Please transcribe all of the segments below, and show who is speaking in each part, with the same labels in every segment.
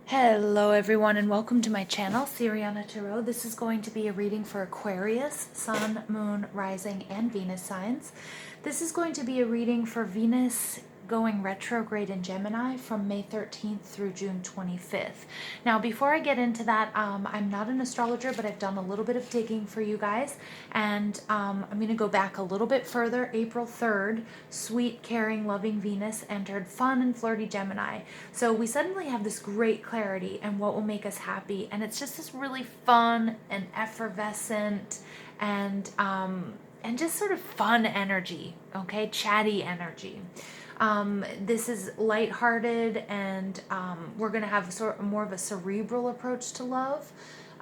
Speaker 1: Hello everyone and welcome to my channel, Siriana Tarot. This is going to be a reading for Aquarius, Sun, Moon, Rising, and Venus signs. This is going to be a reading for Venus going retrograde in Gemini from May 13th through June 25th. Now, before I get into that, I'm not an astrologer, but I've done a little bit of digging for you guys, and I'm going to go back a little bit further. April 3rd, sweet, caring, loving Venus entered fun and flirty Gemini. So we suddenly have this great clarity and what will make us happy, and it's just this really fun and effervescent and just sort of fun energy, okay, chatty energy. This is lighthearted, and we're going to have more of a cerebral approach to love.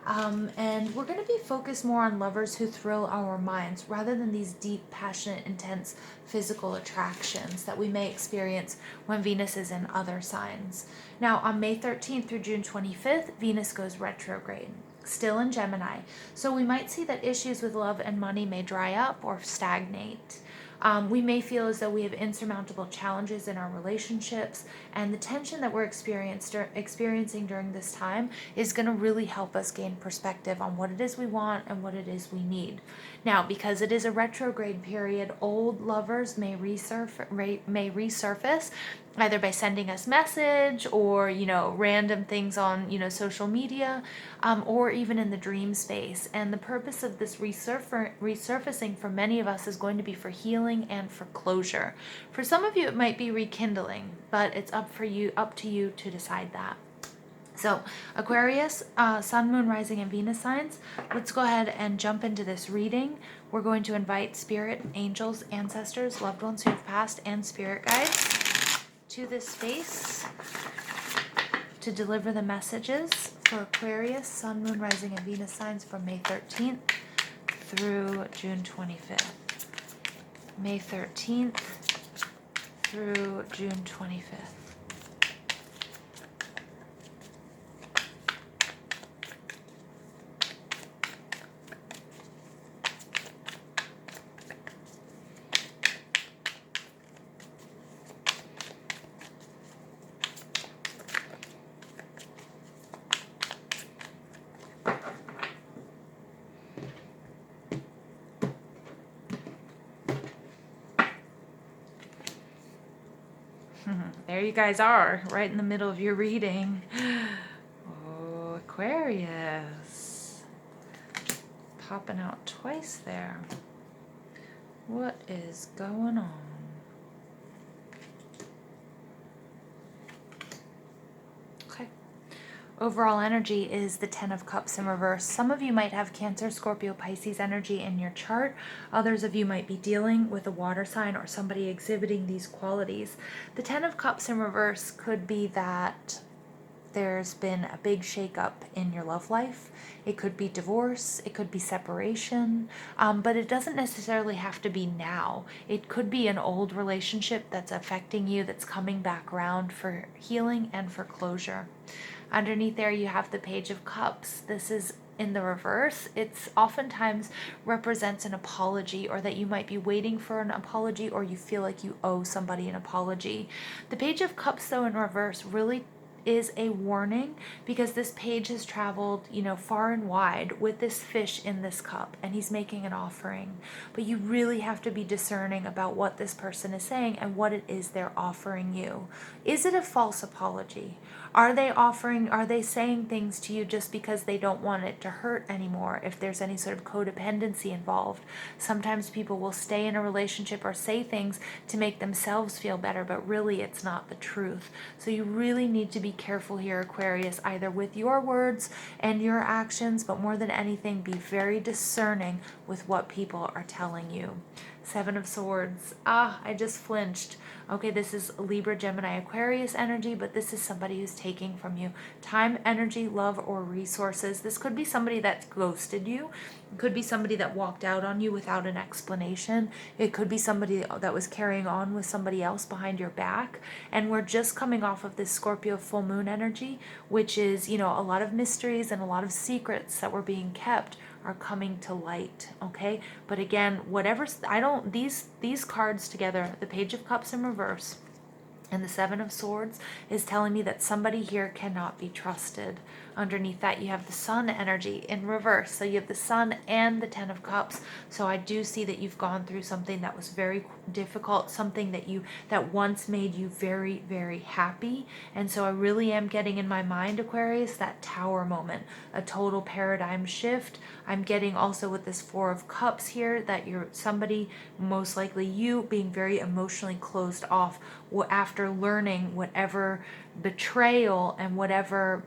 Speaker 1: And we're going to be focused more on lovers who thrill our minds rather than these deep, passionate, intense physical attractions that we may experience when Venus is in other signs. Now, on May 13th through June 25th, Venus goes retrograde, still in Gemini. So we might see that issues with love and money may dry up or stagnate. We may feel as though we have insurmountable challenges in our relationships, and the tension that we're experiencing during this time is going to really help us gain perspective on what it is we want and what it is we need. Now, because it is a retrograde period, old lovers may resurface either by sending us message or, random things on, social media, or even in the dream space. And the purpose of this resurfacing for many of us is going to be for healing and for closure. For some of you, it might be rekindling, but it's up to you to decide that. So, Aquarius, Sun, Moon, Rising, and Venus signs, let's go ahead and jump into this reading. We're going to invite spirit, angels, ancestors, loved ones who have passed, and spirit guides to this space to deliver the messages for Aquarius, Sun, Moon, Rising, and Venus signs from May 13th through June 25th. May 13th through June 25th. There you guys are, right in the middle of your reading. Oh, Aquarius. Popping out twice there. What is going on? Okay. Overall energy is the Ten of Cups in reverse. Some of you might have Cancer, Scorpio, Pisces energy in your chart. Others of you might be dealing with a water sign or somebody exhibiting these qualities. The Ten of Cups in reverse could be that there's been a big shakeup in your love life. It could be divorce, it could be separation, but it doesn't necessarily have to be now. It could be an old relationship that's affecting you, that's coming back around for healing and for closure. Underneath there you have the Page of Cups. This is in the reverse. It's oftentimes represents an apology, or that you might be waiting for an apology, or you feel like you owe somebody an apology. The Page of Cups, though, in reverse really is a warning, because this page has traveled, far and wide with this fish in this cup, and he's making an offering. But you really have to be discerning about what this person is saying and what it is they're offering you. Is it a false apology? Are they saying things to you just because they don't want it to hurt anymore? If there's any sort of codependency involved, sometimes people will stay in a relationship or say things to make themselves feel better, but really it's not the truth. So you really need to be careful here, Aquarius, either with your words and your actions, but more than anything, be very discerning with what people are telling you. Seven of Swords. I just flinched. Okay, this is Libra, Gemini, Aquarius energy, but this is somebody who's taking from you time, energy, love, or resources. This could be somebody that ghosted you. It could be somebody that walked out on you without an explanation. It could be somebody that was carrying on with somebody else behind your back. And we're just coming off of this Scorpio full moon energy, which is, a lot of mysteries and a lot of secrets that were being kept are coming to light, okay? But again, these cards together, the Page of Cups in reverse, And the Seven of Swords is telling me that somebody here cannot be trusted. Underneath that, you have the Sun energy in reverse. So you have the Sun and the Ten of Cups. So I do see that you've gone through something that was very difficult, something that once made you very, very happy. And so I really am getting in my mind, Aquarius, that Tower moment, a total paradigm shift. I'm getting also with this Four of Cups here that you're somebody, most likely you, being very emotionally closed off after learning whatever betrayal and whatever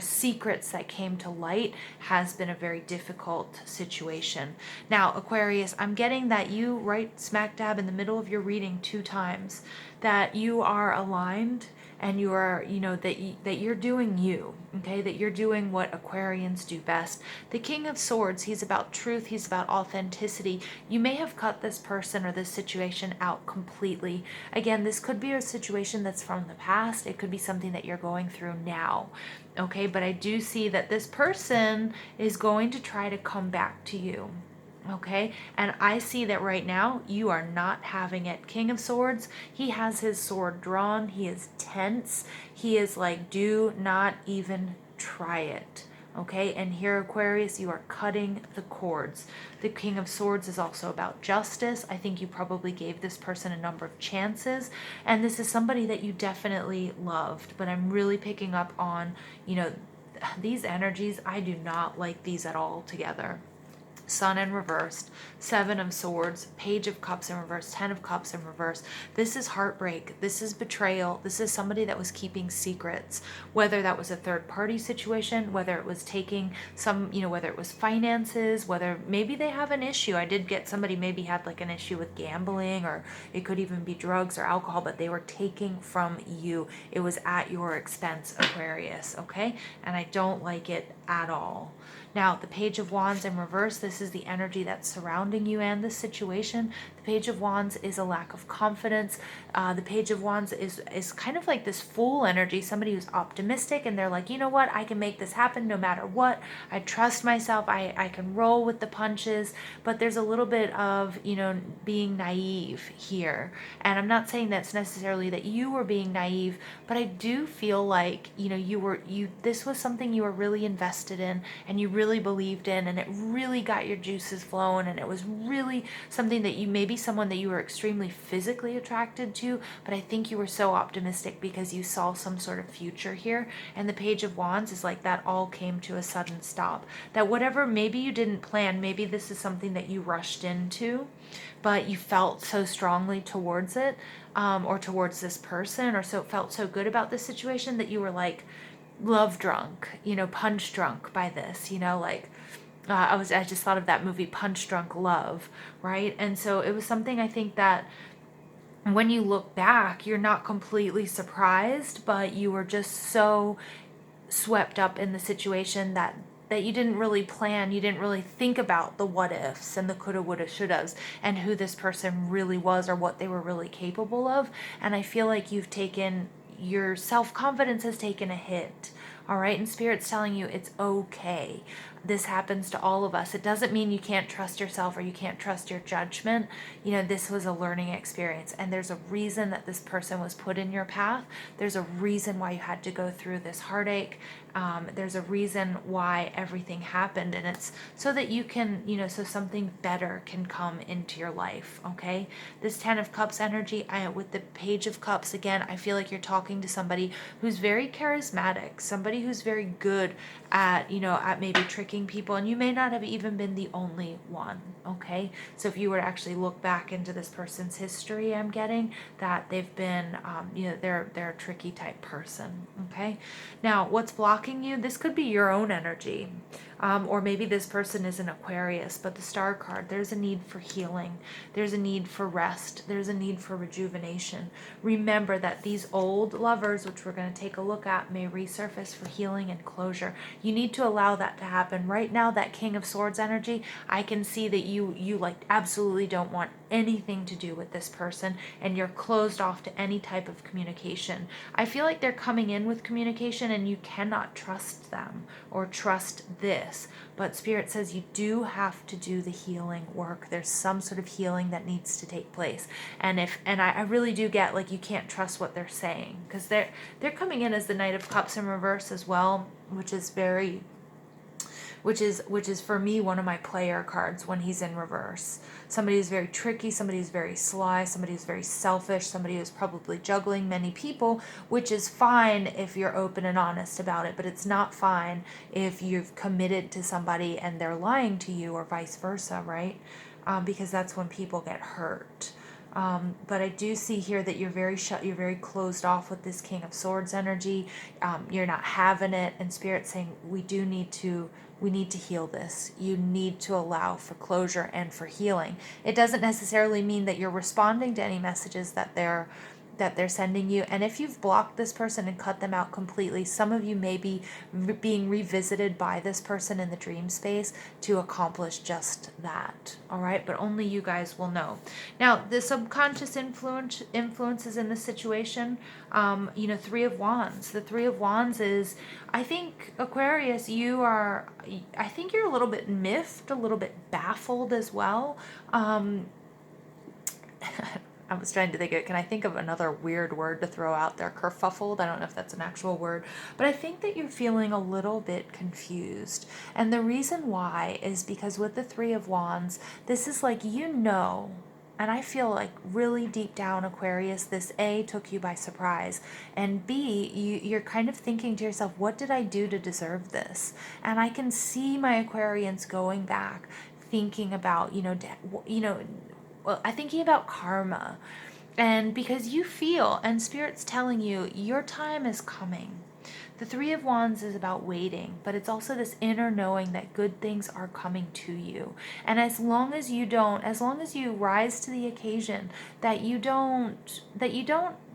Speaker 1: secrets that came to light has been a very difficult situation. Now, Aquarius, I'm getting that you, right smack dab in the middle of your reading 2 times, that you are aligned and you are, that you're doing you, okay? That you're doing what Aquarians do best. The King of Swords, he's about truth, he's about authenticity. You may have cut this person or this situation out completely. Again, this could be a situation that's from the past. It could be something that you're going through now. Okay, but I do see that this person is going to try to come back to you. Okay, and I see that right now you are not having it. King of Swords, he has his sword drawn. He is tense. He is like, do not even try it. Okay, and here, Aquarius, you are cutting the cords. The King of Swords is also about justice. I think you probably gave this person a number of chances, and this is somebody that you definitely loved, but I'm really picking up on, these energies. I do not like these at all together. Sun in reversed, Seven of Swords, Page of Cups in reverse, Ten of Cups in reverse. This is heartbreak. This is betrayal. This is somebody that was keeping secrets, whether that was a third party situation, whether it was taking some, whether it was finances, whether maybe they have an issue. I did get somebody maybe had like an issue with gambling, or it could even be drugs or alcohol, but they were taking from you. It was at your expense, Aquarius, okay? And I don't like it at all. Now, the Page of Wands in reverse, this is the energy that's surrounding you and this situation. The Page of Wands is a lack of confidence. The Page of Wands is kind of like this fool energy, somebody who's optimistic and they're like, you know what, I can make this happen no matter what. I trust myself. I can roll with the punches, but there's a little bit of, being naive here. And I'm not saying that's necessarily that you were being naive, but I do feel like, this was something you were really invested in and you really believed in, and it really got your juices flowing, and it was really something that someone that you were extremely physically attracted to, but I think you were so optimistic because you saw some sort of future here. And the Page of Wands is like that all came to a sudden stop. That whatever maybe you didn't plan, maybe this is something that you rushed into, but you felt so strongly towards it, or towards this person, or felt so good about this situation that you were like love drunk, punch drunk by this, I just thought of that movie Punch Drunk Love, right? And so it was something, I think, that when you look back, you're not completely surprised, but you were just so swept up in the situation that you didn't really plan, you didn't really think about the what ifs and the coulda, woulda, shouldas and who this person really was or what they were really capable of. And I feel like your self-confidence has taken a hit. All right, and Spirit's telling you it's okay. This happens to all of us. It doesn't mean you can't trust yourself or you can't trust your judgment. This was a learning experience, and there's a reason that this person was put in your path. There's a reason why you had to go through this heartache. There's a reason why everything happened, and it's so that you can, so something better can come into your life, okay? This Ten of Cups energy, with the Page of Cups, again, I feel like you're talking to somebody who's very charismatic, somebody who's very good at, at maybe tricking people, and you may not have even been the only one, okay? So if you were to actually look back into this person's history, I'm getting that they've been, they're a tricky type person, okay? Now, what's blocking you? This could be your own energy, or maybe this person is an Aquarius, but the Star card, there's a need for healing. There's a need for rest. There's a need for rejuvenation. Remember that these old lovers, which we're going to take a look at, may resurface for healing and closure. You need to allow that to happen. Right now, that King of Swords energy, I can see that you like absolutely don't want anything to do with this person, and you're closed off to any type of communication. I feel like they're coming in with communication and you cannot trust them or trust this. But Spirit says you do have to do the healing work. There's some sort of healing that needs to take place. And I really do get, like, you can't trust what they're saying, because they're coming in as the Knight of Cups in reverse as well, which is for me one of my player cards when he's in reverse. Somebody who's very tricky, somebody who's very sly, somebody who's very selfish, somebody who's probably juggling many people, which is fine if you're open and honest about it, but it's not fine if you've committed to somebody and they're lying to you, or vice versa, right? Because that's when people get hurt. But I do see here that you're very you're very closed off with this King of Swords energy. You're not having it, and Spirit's saying we need to heal this. You need to allow for closure and for healing. It doesn't necessarily mean that you're responding to any messages that they're sending you. And if you've blocked this person and cut them out completely, some of you may be being revisited by this person in the dream space to accomplish just that. All right, but only you guys will know. Now, the subconscious influences in this situation, Three of Wands. The Three of Wands is, I think, Aquarius, I think you're a little bit miffed, a little bit baffled as well. I was trying to think, can I think of another weird word to throw out there? Kerfuffled? I don't know if that's an actual word. But I think that you're feeling a little bit confused. And the reason why is because with the Three of Wands, this is like, and I feel like really deep down, Aquarius, this A, took you by surprise. And B, you're kind of thinking to yourself, what did I do to deserve this? And I can see my Aquarians going back, thinking about, thinking about karma. And because you feel, and Spirit's telling you, your time is coming. The Three of Wands is about waiting, but it's also this inner knowing that good things are coming to you. And as long as you rise to the occasion, that you don't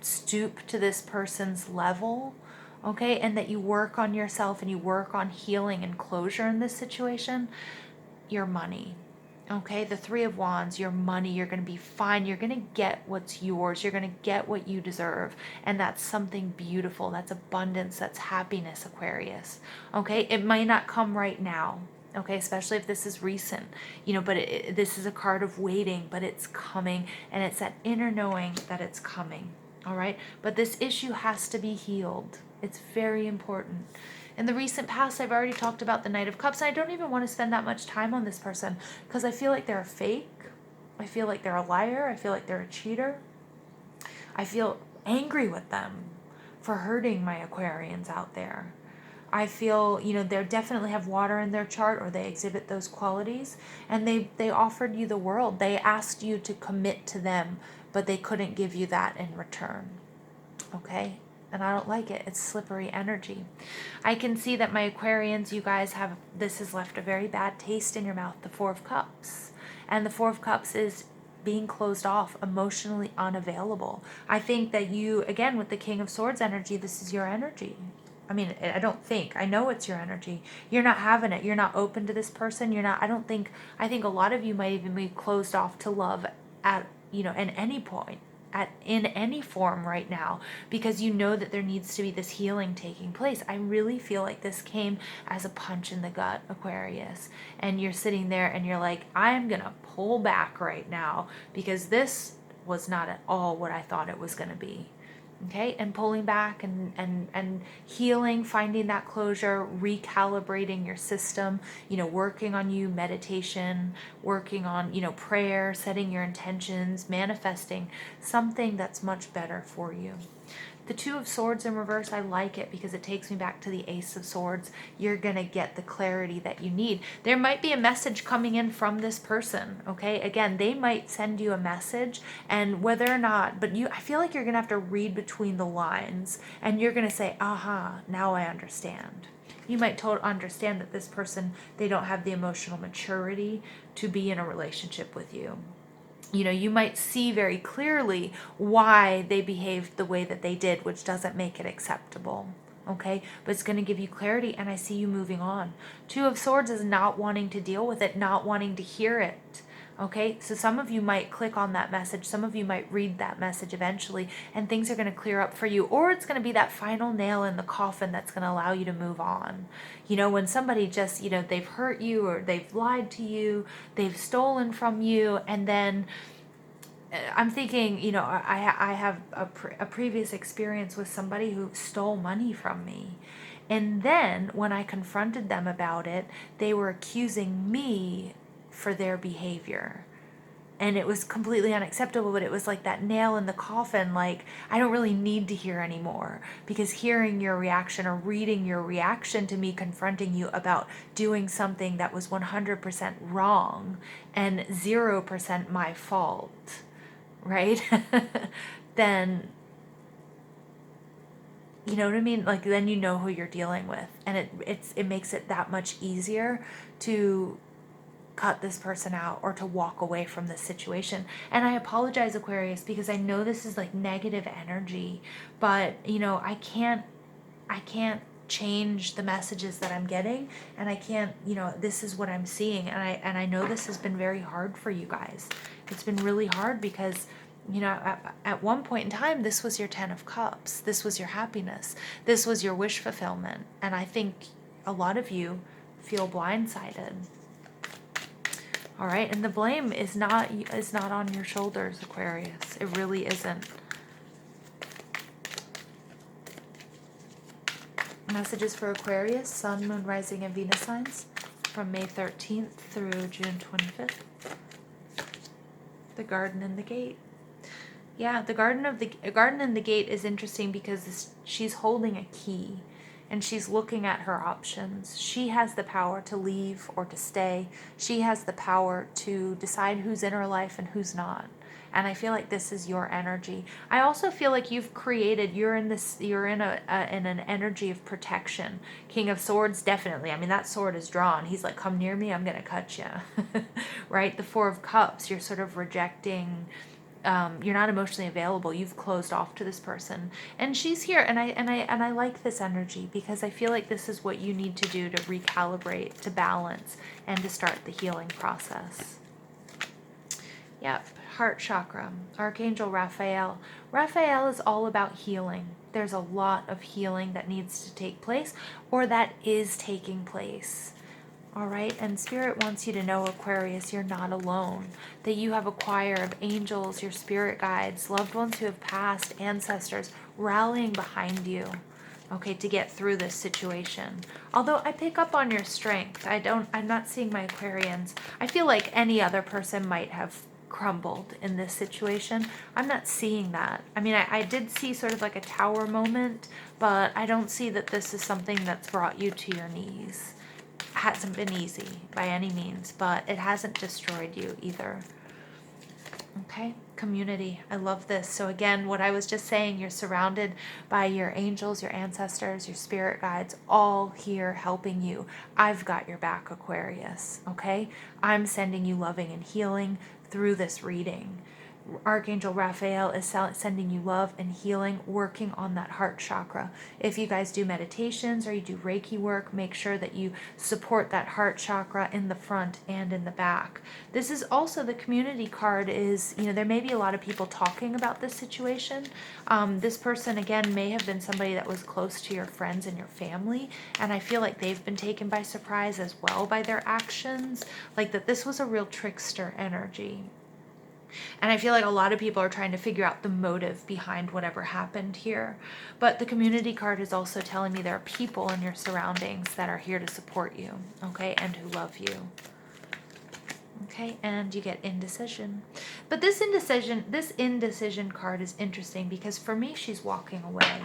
Speaker 1: stoop to this person's level, okay, and that you work on yourself and you work on healing and closure in this situation, your money. Okay, the Three of Wands, your money, you're going to be fine. You're going to get what's yours. You're going to get what you deserve. And that's something beautiful. That's abundance. That's happiness, Aquarius. Okay, it might not come right now. Okay, especially if this is recent, but this is a card of waiting, but it's coming. And it's that inner knowing that it's coming. All right, but this issue has to be healed. It's very important. In the recent past, I've already talked about the Knight of Cups. And I don't even want to spend that much time on this person because I feel like they're a fake. I feel like they're a liar. I feel like they're a cheater. I feel angry with them for hurting my Aquarians out there. I feel, they definitely have water in their chart, or they exhibit those qualities. And they offered you the world. They asked you to commit to them, but they couldn't give you that in return. Okay? And I don't like it. It's slippery energy. I can see that my Aquarians, you guys this has left a very bad taste in your mouth, the Four of Cups. And the Four of Cups is being closed off, emotionally unavailable. I think that you, again, with the King of Swords energy, this is your energy. I mean, I know it's your energy. You're not having it. You're not open to this person. I think a lot of you might even be closed off to love at any point. In any form right now, because you know that there needs to be this healing taking place. I really feel like this came as a punch in the gut, Aquarius, and you're sitting there and you're like, I'm gonna pull back right now because this was not at all what I thought it was gonna be. Okay, and pulling back and healing, finding that closure, recalibrating your system, working on you, meditation, working on, prayer, setting your intentions, manifesting something that's much better for you. The Two of Swords in reverse, I like it because it takes me back to the Ace of Swords. You're going to get the clarity that you need. There might be a message coming in from this person, okay? Again, they might send you a message, and whether or not, I feel like you're going to have to read between the lines, and you're going to say, aha, now I understand. You might understand that this person, they don't have the emotional maturity to be in a relationship with you. You might see very clearly why they behaved the way that they did, which doesn't make it acceptable. Okay, but it's going to give you clarity, and I see you moving on. Two of Swords is not wanting to deal with it, not wanting to hear it. Okay, so some of you might click on that message, some of you might read that message eventually, and things are going to clear up for you, or it's going to be that final nail in the coffin that's going to allow you to move on. You know, when somebody just, you know, they've hurt you or they've lied to you, they've stolen from you, and then I'm thinking, you know, I have a previous experience with somebody who stole money from me. And then when I confronted them about it, they were accusing me for their behavior. And it was completely unacceptable, but it was like that nail in the coffin. Like, I don't really need to hear anymore, because hearing your reaction or reading your reaction to me confronting you about doing something that was 100% wrong and 0% my fault, right? Then, you know what I mean? Like, then you know who you're dealing with, and it makes it that much easier to cut this person out or to walk away from this situation. And I apologize, Aquarius, because I know this is like negative energy, but you know, I can't change the messages that I'm getting, and I can't, you know, this is what I'm seeing, and I know this has been very hard for you guys. It's been really hard because, you know, at one point in time, this was your 10 of Cups. This was your happiness. This was your wish fulfillment. And I think a lot of you feel blindsided. All right, and the blame is not on your shoulders, Aquarius. It really isn't. Messages for Aquarius, Sun, Moon, Rising, and Venus signs from May 13th through June 25th. The Garden and the Gate. Yeah, the Garden and the Gate is interesting because she's holding a key and she's looking at her options. She has the power to leave or to stay. She has the power to decide who's in her life and who's not. And I feel like this is your energy. I also feel like you're in an energy of protection. King of Swords, definitely. I mean, that sword is drawn. He's like, come near me, I'm going to cut you. Right? The Four of Cups, you're sort of rejecting. You're not emotionally available. You've closed off to this person, and she's here. And I like this energy because I feel like this is what you need to do to recalibrate, to balance, and to start the healing process. Yep. Heart chakra, Archangel Raphael. Raphael is all about healing. There's a lot of healing that needs to take place, or that is taking place. All right, and Spirit wants you to know, Aquarius, you're not alone. That you have a choir of angels, your spirit guides, loved ones who have passed, ancestors rallying behind you. Okay, to get through this situation. Although I pick up on your strength. I'm not seeing my Aquarians. I feel like any other person might have crumbled in this situation. I'm not seeing that. I mean, I did see sort of like a tower moment, but I don't see that this is something that's brought you to your knees. It hasn't been easy by any means, but it hasn't destroyed you either. Okay, community. I love this. So again, what I was just saying, you're surrounded by your angels, your ancestors, your spirit guides, all here helping you. I've got your back, Aquarius. Okay, I'm sending you loving and healing through this reading. Archangel Raphael is sending you love and healing, working on that heart chakra. If you guys do meditations or you do Reiki work, make sure that you support that heart chakra in the front and in the back. This is also the community card is, you know, there may be a lot of people talking about this situation. This person, again, may have been somebody that was close to your friends and your family, and I feel like they've been taken by surprise as well by their actions, like that this was a real trickster energy. And I feel like a lot of people are trying to figure out the motive behind whatever happened here. But the community card is also telling me there are people in your surroundings that are here to support you, okay, and who love you. Okay, and you get indecision. But this indecision card is interesting because for me, she's walking away.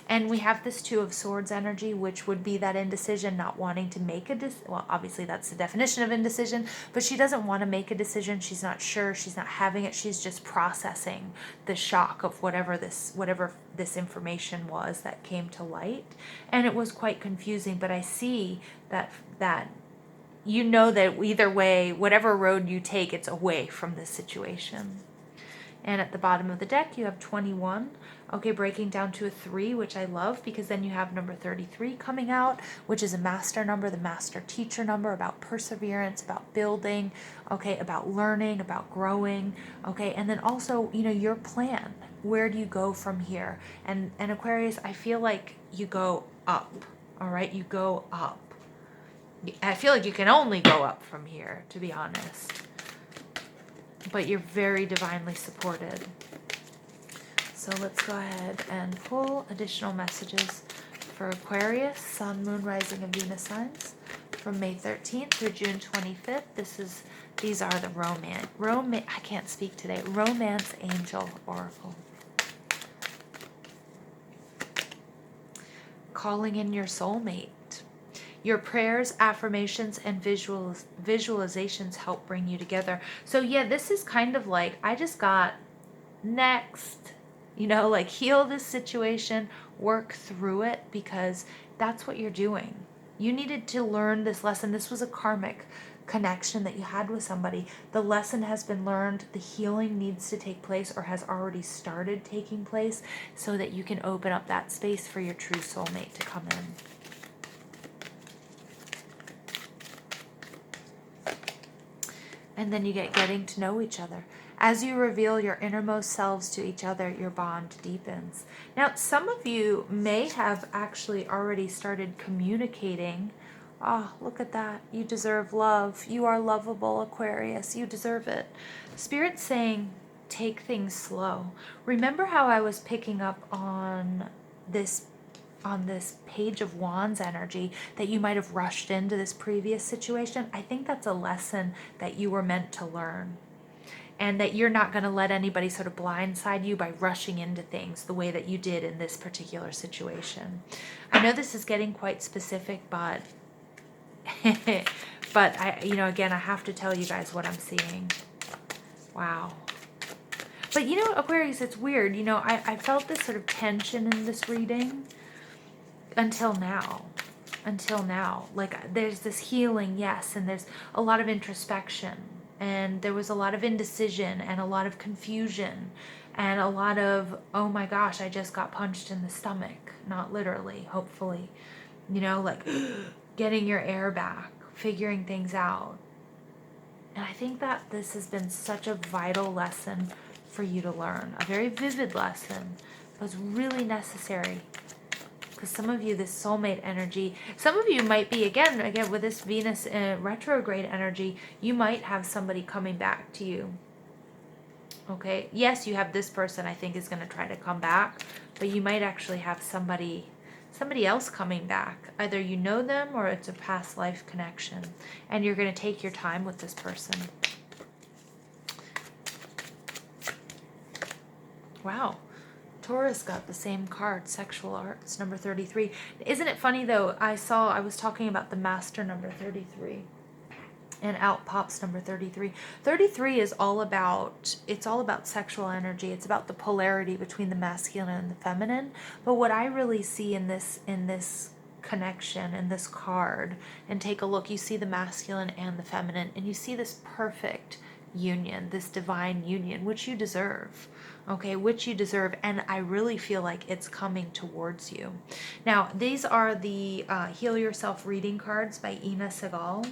Speaker 1: And we have this Two of Swords energy, which would be that indecision, not wanting to make a decision. Well, obviously that's the definition of indecision, but she doesn't want to make a decision. She's not sure. She's not having it. She's just processing the shock of whatever this information was that came to light. And it was quite confusing, but I see that you know that either way, whatever road you take, it's away from this situation. And at the bottom of the deck, you have 21. Okay, breaking down to a 3, which I love, because then you have number 33 coming out, which is a master number, the master teacher number, about perseverance, about building, okay, about learning, about growing, okay, and then also, you know, your plan. Where do you go from here? And Aquarius, I feel like you go up, all right? You go up. I feel like you can only go up from here, to be honest. But you're very divinely supported. So let's go ahead and pull additional messages for Aquarius, Sun, Moon, Rising, and Venus signs from May 13th through June 25th. These are the I can't speak today. Romance Angel Oracle. Calling in your soulmate. Your prayers, affirmations, and visualizations help bring you together. So yeah, this is kind of like, I just got next, you know, like heal this situation, work through it, because that's what you're doing. You needed to learn this lesson. This was a karmic connection that you had with somebody. The lesson has been learned. The healing needs to take place, or has already started taking place, so that you can open up that space for your true soulmate to come in. And then you get getting to know each other. As you reveal your innermost selves to each other, your bond deepens. Now, some of you may have actually already started communicating. Oh, look at that. You deserve love. You are lovable, Aquarius. You deserve it. Spirit's saying, take things slow. Remember how I was picking up on this Page of Wands energy, that you might have rushed into this previous situation? I think that's a lesson that you were meant to learn. And that you're not going to let anybody sort of blindside you by rushing into things the way that you did in this particular situation. I know this is getting quite specific, but again, I have to tell you guys what I'm seeing. Wow. But Aquarius, it's weird. I felt this sort of tension in this reading until now. Like, there's this healing, yes, and there's a lot of introspection. And there was a lot of indecision and a lot of confusion and a lot of, oh my gosh, I just got punched in the stomach. Not literally, hopefully. Like getting your air back, figuring things out. And I think that this has been such a vital lesson for you to learn. A very vivid lesson, but it's really necessary. Because some of you, this soulmate energy, some of you might be, again with this Venus retrograde energy, you might have somebody coming back to you. Okay, yes, you have this person I think is going to try to come back, but you might actually have somebody else coming back. Either you know them or it's a past life connection, and you're going to take your time with this person. Wow. Taurus got the same card, Sexual Arts, number 33. Isn't it funny, though? I was talking about the Master, number 33. And out pops number 33. 33 is all about sexual energy. It's about the polarity between the masculine and the feminine. But what I really see in this connection, in this card, and take a look, you see the masculine and the feminine, and you see this perfect union, this divine union, which you deserve. Okay, which you deserve, and I really feel like it's coming towards you. Now, these are the Heal Yourself reading cards by Ina Segal.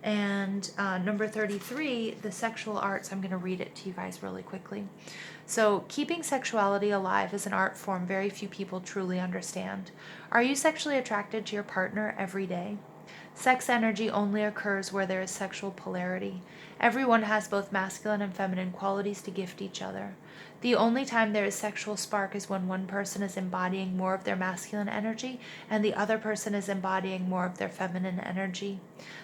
Speaker 1: And number 33, the Sexual Arts, I'm going to read it to you guys really quickly. So, keeping sexuality alive is an art form very few people truly understand. Are you sexually attracted to your partner every day? Sex energy only occurs where there is sexual polarity. Everyone has both masculine and feminine qualities to gift each other. The only time there is sexual spark is when one person is embodying more of their masculine energy and the other person is embodying more of their feminine energy.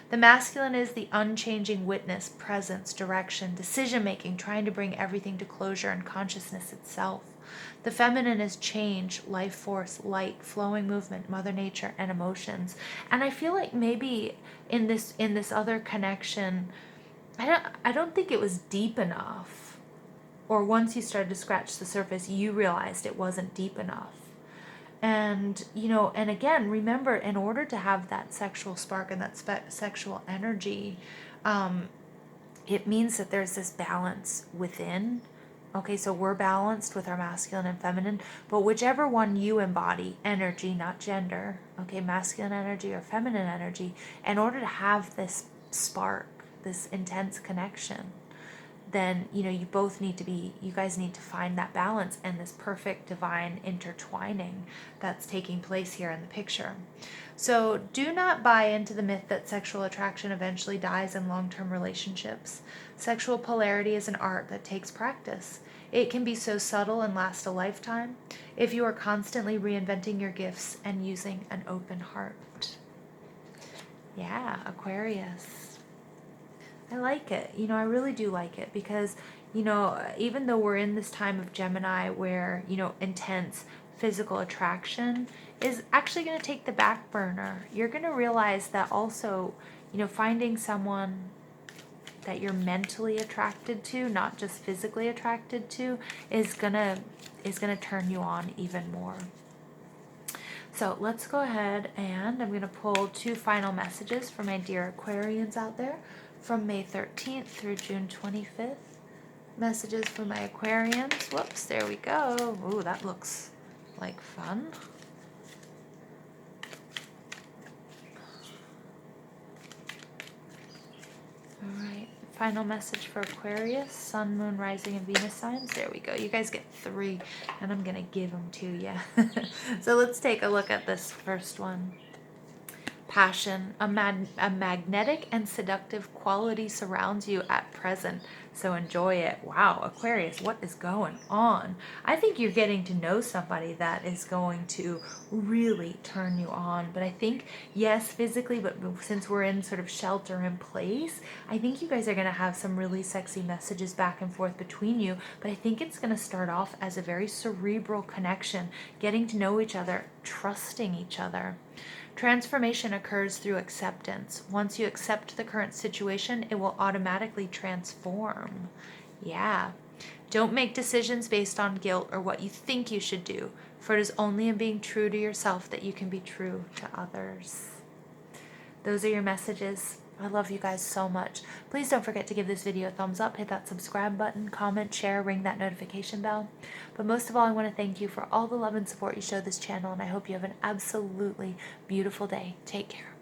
Speaker 1: The masculine is the unchanging witness, presence, direction, decision-making, trying to bring everything to closure and consciousness itself. The feminine is change, life force, light, flowing movement, Mother Nature, and emotions. And I feel like maybe in this other connection, I don't think it was deep enough. Or once you started to scratch the surface, you realized it wasn't deep enough. And, and again, remember, in order to have that sexual spark and that sexual energy, it means that there's this balance within Okay, so we're balanced with our masculine and feminine, but whichever one you embody, energy, not gender, okay, masculine energy or feminine energy, in order to have this spark, this intense connection, then, you know, you guys need to find that balance and this perfect divine intertwining that's taking place here in the picture. So do not buy into the myth that sexual attraction eventually dies in long-term relationships. Sexual polarity is an art that takes practice. It can be so subtle and last a lifetime if you are constantly reinventing your gifts and using an open heart. Yeah, Aquarius. I like it. You know, I really do like it because, you know, even though we're in this time of Gemini where, you know, intense physical attraction is actually going to take the back burner. You're going to realize that also, you know, finding someone that you're mentally attracted to, not just physically attracted to, is gonna turn you on even more. So let's go ahead and I'm going to pull 2 final messages for my dear Aquarians out there from May 13th through June 25th. Messages for my Aquarians. Whoops, there we go. Ooh, that looks like fun. All right, final message for Aquarius, Sun, Moon, Rising, and Venus signs. There we go. You guys get 3, and I'm going to give them to you. So let's take a look at this first one. Passion, a magnetic and seductive quality surrounds you at present, so enjoy it. Wow, Aquarius, what is going on? I think you're getting to know somebody that is going to really turn you on. But I think, yes, physically, but since we're in sort of shelter in place, I think you guys are going to have some really sexy messages back and forth between you. But I think it's going to start off as a very cerebral connection, getting to know each other, trusting each other. Transformation occurs through acceptance. Once you accept the current situation, it will automatically transform. Yeah. Don't make decisions based on guilt or what you think you should do, for it is only in being true to yourself that you can be true to others. Those are your messages. I love you guys so much. Please don't forget to give this video a thumbs up, hit that subscribe button, comment, share, ring that notification bell. But most of all, I want to thank you for all the love and support you show this channel, and I hope you have an absolutely beautiful day. Take care.